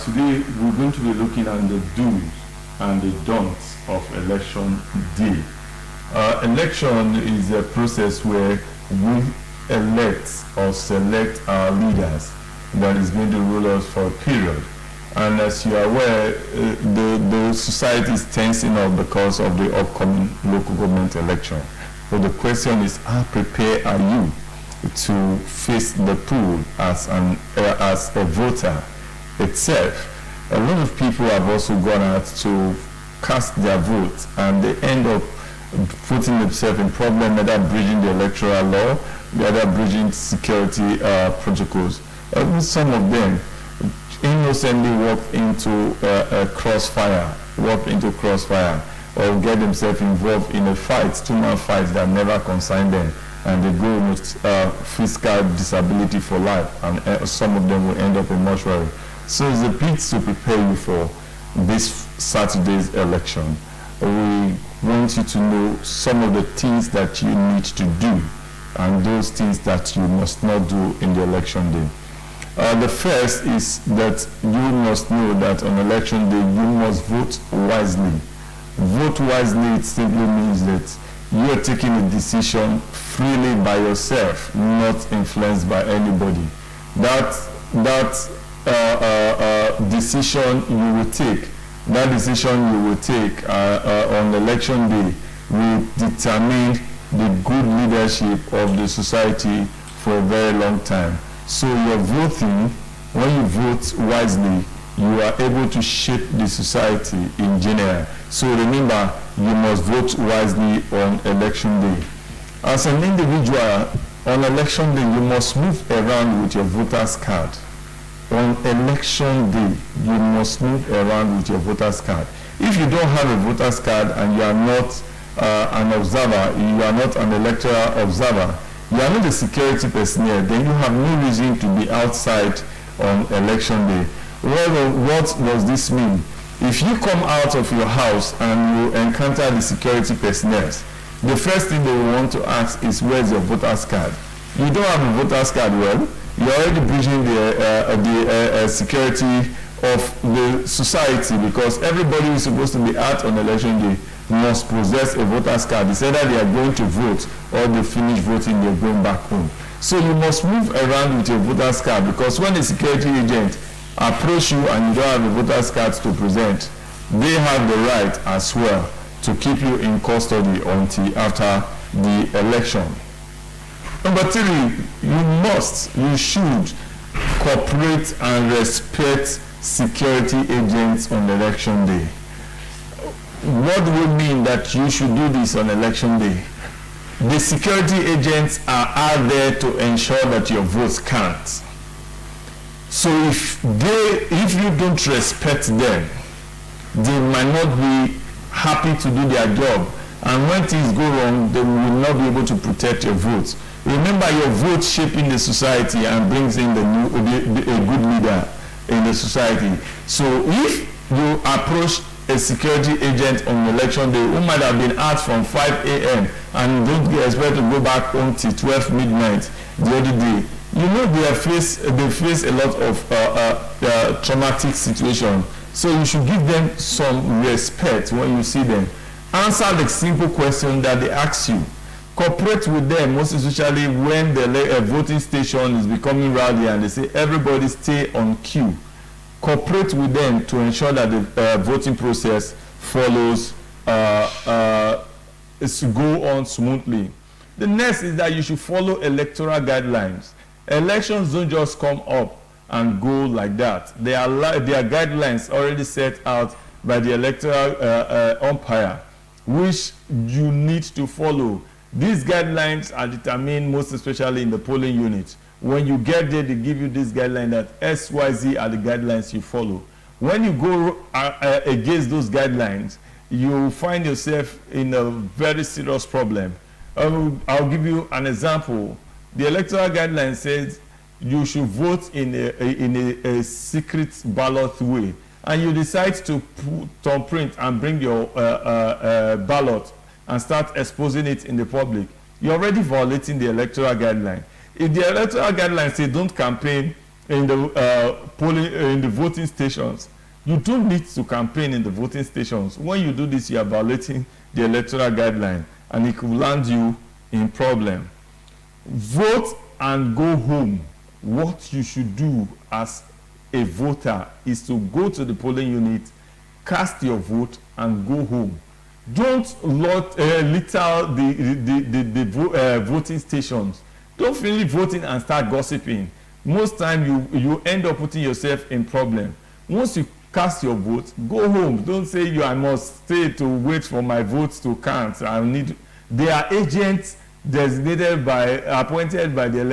Today we're going to be looking at the do's and the don'ts of election day. Election is a process where we elect or select our leaders that is going to rule us for a period. And as you are aware, the society is tensing up because of the upcoming local government election. So the question is, how prepared are you to face the pool as a voter itself? A lot of people have also gone out to cast their vote, and they end up putting themselves in problem, either breaching the electoral law, either breaching security protocols. Some of them innocently walk into a crossfire, or get themselves involved in a fight, two-man fight that never concerned them, and they go with physical disability for life, and some of them will end up in mortuary. So it's a bit to prepare you for this Saturday's election. We want you to know some of the things that you need to do and those things that you must not do in the election day. The first is that you must know that on election day you must vote wisely. Vote wisely, it simply means that you are taking a decision freely by yourself, not influenced by anybody. That decision you will take on election day will determine the good leadership of the society for a very long time. So you're voting, when you vote wisely, you are able to shape the society in general. So remember, you must vote wisely on election day. As an individual, on election day, you must move around with your voter's card. On election day, you must move around with your voter's card. If you don't have a voter's card and you are not an observer, you are not an electoral observer, you are not a security personnel, then you have no reason to be outside on election day. What does this mean? If you come out of your house and you encounter the security personnel, the first thing they will want to ask is, where's your voter's card? You don't have a voter's card, well, you're already breaching the security of the society, because everybody who is supposed to be out on election day must possess a voter's card. It's either they are going to vote or they finish voting, they're going back home. So you must move around with your voter's card, because when a security agent approach you and you don't have a voter's card to present, they have the right as well to keep you in custody until after the election. Number three, you should cooperate and respect security agents on election day. What would mean that you should do this on election day? The security agents are out there to ensure that your votes count. So if you don't respect them, they might not be happy to do their job, and when things go wrong, they will not be able to protect your votes. Remember, your vote shaping the society and brings in a good leader in the society. So if you approach a security agent on election day who might have been out from 5 a.m. and don't get expected to go back home till 12 midnight the other day, you know they face a lot of traumatic situation. So you should give them some respect when you see them. Answer the simple question that they ask you. Cooperate with them, most especially when the voting station is becoming rowdy and they say everybody stay on queue. Cooperate with them to ensure that the voting process follows, is to go on smoothly. The next is that you should follow electoral guidelines. Elections don't just come up and go like that. There are guidelines already set out by the electoral umpire, which you need to follow. These guidelines are determined most especially in the polling unit. When you get there, they give you this guideline that XYZ are the guidelines you follow. When you go against those guidelines, you find yourself in a very serious problem. I'll give you an example. The electoral guideline says you should vote in a secret ballot way, and you decide to print and bring your ballot and start exposing it in the public, you're already violating the electoral guideline. If the electoral guidelines say don't campaign in the polling in the voting stations. You don't need to campaign in the voting stations. When you do this, you are violating the electoral guideline, and it could land you in problem. Vote and go home. What you should do as a voter is to go to the polling unit, cast your vote, and go home. Don't litter the voting stations. Don't finish voting and start gossiping. Most time you end up putting yourself in problem. Once you cast your vote, go home. Don't say I must stay to wait for my votes to count. They are agents designated appointed by the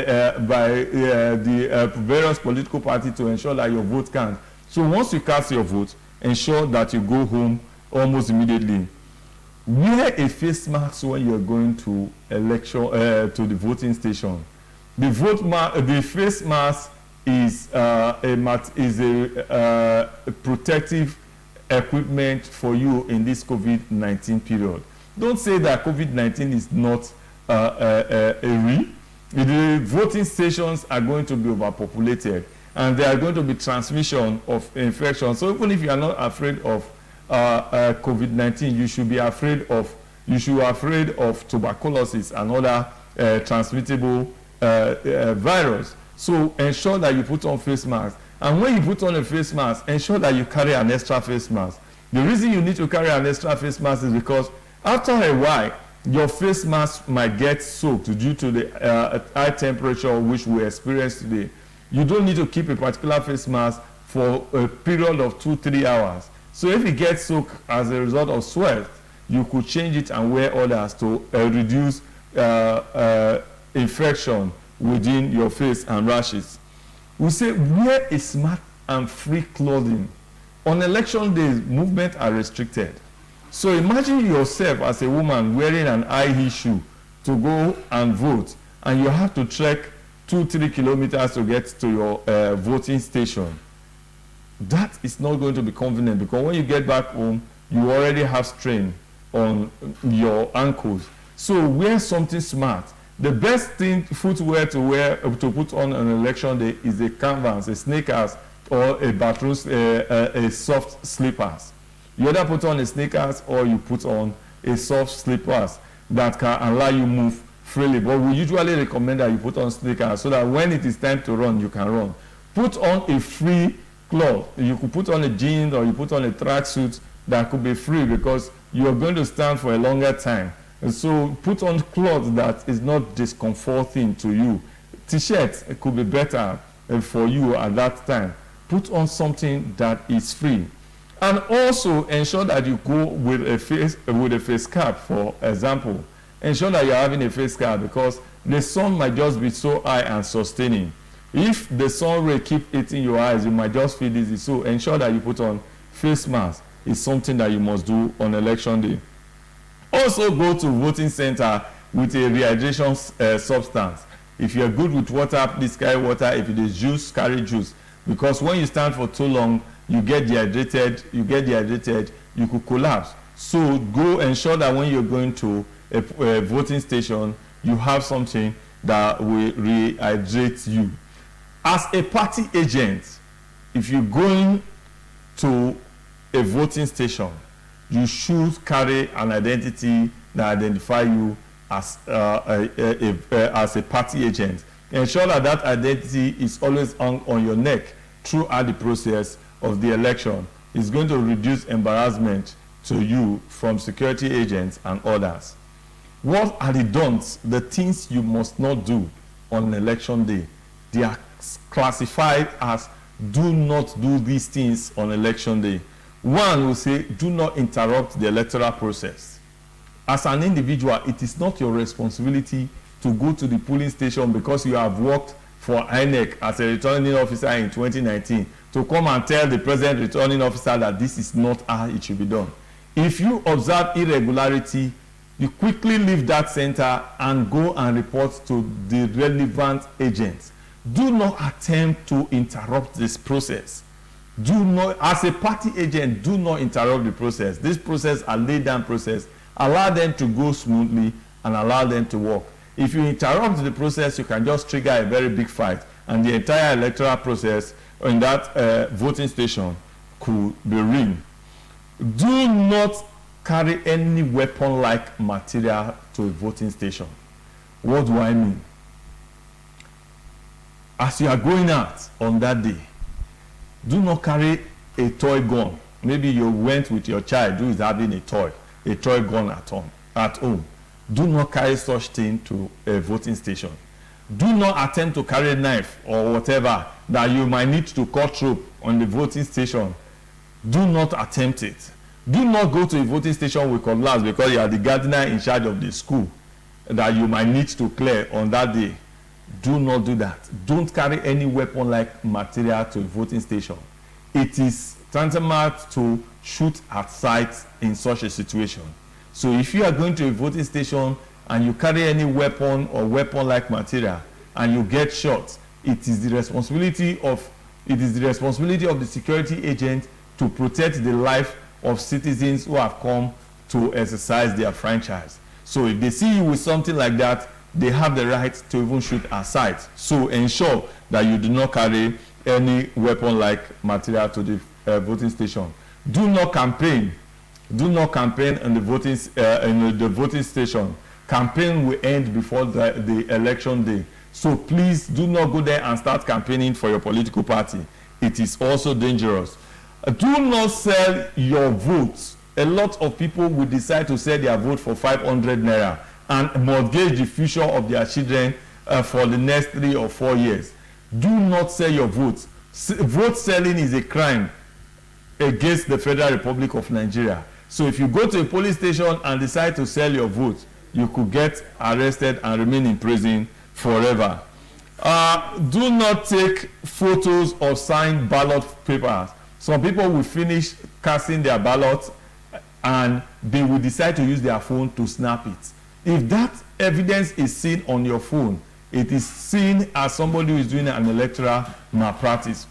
various political parties to ensure that your vote counts. So once you cast your vote, ensure that you go home almost immediately. Wear a face mask when you are going to to the voting station. The face mask is a protective equipment for you in this COVID-19 period. Don't say that COVID-19 is not real. The voting stations are going to be overpopulated, and there are going to be transmission of infection. So even if you are not afraid of COVID-19, you should be afraid of tuberculosis and other transmittable virus. So ensure that you put on face mask, and when you put on a face mask, ensure that you carry an extra face mask. The reason you need to carry an extra face mask is because after a while your face mask might get soaked due to the high temperature which we experience today. You don't need to keep a particular face mask for a period of 2-3 hours. So if it gets soaked as a result of sweat, you could change it and wear others to reduce infection within your face and rashes. We say wear a smart and free clothing. On election days, movement are restricted. So imagine yourself as a woman wearing an high heel shoe to go and vote, and you have to trek 2-3 kilometers to get to your voting station. That is not going to be convenient, because when you get back home, you already have strain on your ankles. So wear something smart. The best footwear to put on election day is a canvas, a sneakers, or a bathroom, a soft slippers. You either put on a sneakers or you put on a soft slippers that can allow you move freely. But we usually recommend that you put on sneakers so that when it is time to run, you can run. Put on a free cloth. You could put on a jeans, or you put on a tracksuit that could be free, because you are going to stand for a longer time. And so put on cloth that is not discomforting to you. T-shirt could be better for you at that time. Put on something that is free. And also ensure that you go with a face cap, for example. Ensure that you're having a face cap, because the sun might just be so high and sustaining. If the sun ray keep hitting your eyes, you might just feel dizzy. So ensure that you put on face mask. It's something that you must do on election day. Also go to voting center with a rehydration substance. If you're good with water, please carry water. If it is juice, carry juice. Because when you stand for too long, you get dehydrated, you could collapse. So go ensure that when you're going to a voting station, you have something that will rehydrate you. As a party agent, if you're going to a voting station, you should carry an identity that identifies you as a party agent. Ensure that that identity is always hung on your neck throughout the process of the election. It's going to reduce embarrassment to you from security agents and others. What are the don'ts, the things you must not do on election day? They are classified as do not do these things on election day. One will say, do not interrupt the electoral process. As an individual, it is not your responsibility to go to the polling station because you have worked for INEC as a returning officer in 2019 to come and tell the present returning officer that this is not how it should be done. If you observe irregularity, you quickly leave that center and go and report to the relevant agents. Do not attempt to interrupt this process. Do not, as a party agent, do not interrupt the process. This process, a laid down process. Allow them to go smoothly and allow them to work. If you interrupt the process, you can just trigger a very big fight. and the entire electoral process in that voting station could be rigged. Do not carry any weapon-like material to a voting station. What do I mean? As you are going out on that day, do not carry a toy gun. Maybe you went with your child who is having a toy gun at home. Do not carry such thing to a voting station. Do not attempt to carry a knife or whatever that you might need to cut rope on the voting station. Do not attempt it. Do not go to a voting station with cutlass because you are the gardener in charge of the school that you might need to clear on that day. Do not do that. Don't carry any weapon-like material to a voting station. It is tantamount to shoot at sight in such a situation. So if you are going to a voting station and you carry any weapon or weapon-like material and you get shot, it is the responsibility of the security agent to protect the life of citizens who have come to exercise their franchise. So if they see you with something like that, they have the right to even shoot at sight. So ensure that you do not carry any weapon-like material to the voting station. Do not campaign. Do not campaign in the voting station. Campaign will end before the election day. So please do not go there and start campaigning for your political party. It is also dangerous. Do not sell your votes. A lot of people will decide to sell their vote for 500 naira and mortgage the future of their children for the next 3 or 4 years. Do not sell your votes. Vote selling is a crime against the Federal Republic of Nigeria. So if you go to a police station and decide to sell your vote, you could get arrested and remain in prison forever. Do not take photos of signed ballot papers. Some people will finish casting their ballot and they will decide to use their phone to snap it. If that evidence is seen on your phone, it is seen as somebody who is doing an electoral malpractice,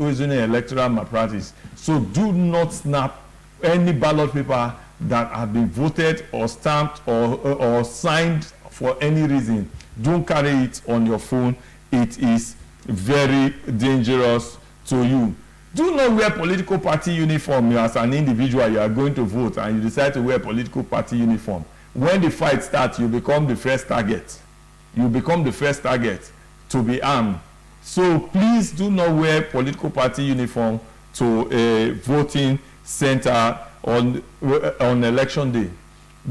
So do not snap any ballot paper that have been voted or stamped or signed for any reason. Don't carry it on your phone. It is very dangerous to you. Do not wear political party uniform. As an individual, you are going to vote and you decide to wear political party uniform. When the fight starts, you become the first target. You become the first target to be armed. So please do not wear political party uniform to a voting center on election day.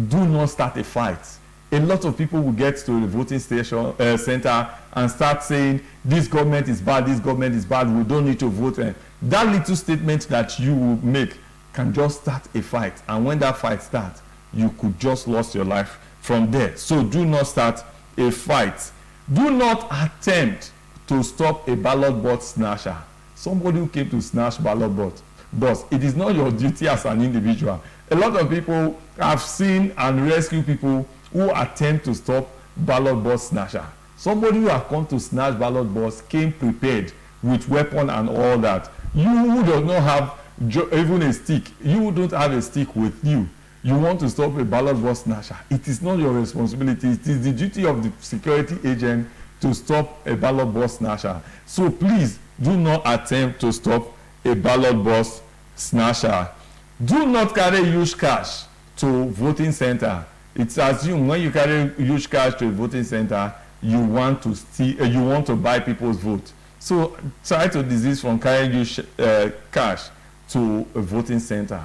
Do not start a fight. A lot of people will get to the voting station center and start saying, this government is bad, we don't need to vote. That little statement that you will make can just start a fight. And when that fight starts, you could just lose your life from there. So do not start a fight. Do not attempt to stop a ballot box snatcher. Somebody who came to snatch ballot box. It is not your duty as an individual. A lot of people have seen and rescued people who attempt to stop ballot box snatcher. Somebody who has come to snatch ballot box came prepared with weapon and all that. You who does not have even a stick, you don't have a stick with you. You want to stop a ballot box snatcher. It is not your responsibility. It is the duty of the security agent to stop a ballot box snatcher. So please do not attempt to stop a ballot box snatcher. Do not carry huge cash to voting center. It's assumed when you carry huge cash to a voting center, you want to steal, you want to buy people's vote. So try to desist from carrying huge cash to a voting center.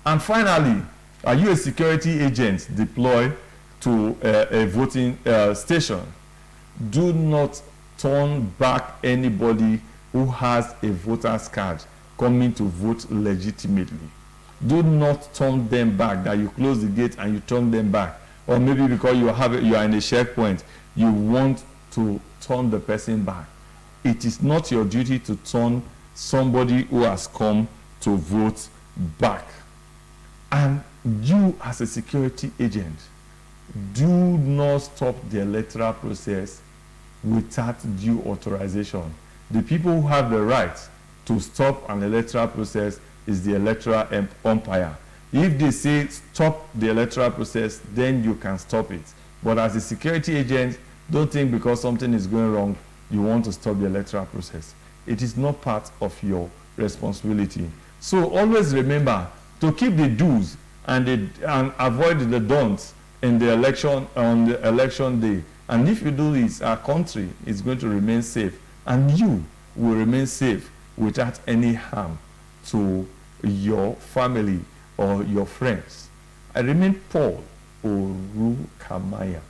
And finally, are you a security agent deployed to a voting station? Do not turn back anybody who has a voter's card coming to vote legitimately. Do not turn them back, that you close the gate and you turn them back. Or maybe because you are in a checkpoint, you want to turn the person back. It is not your duty to turn somebody who has come to vote back. And you as a security agent, do not stop the electoral process without due authorization. The people who have the right to stop an electoral process is the electoral umpire. If they say stop the electoral process, then you can stop it. But as a security agent, don't think because something is going wrong, you want to stop the electoral process. It is not part of your responsibility. So always remember to keep the do's and avoid the don'ts in the election on the election day. And if you do this, our country is going to remain safe, and you will remain safe without any harm to your family or your friends. I remain Paul Orukamayan.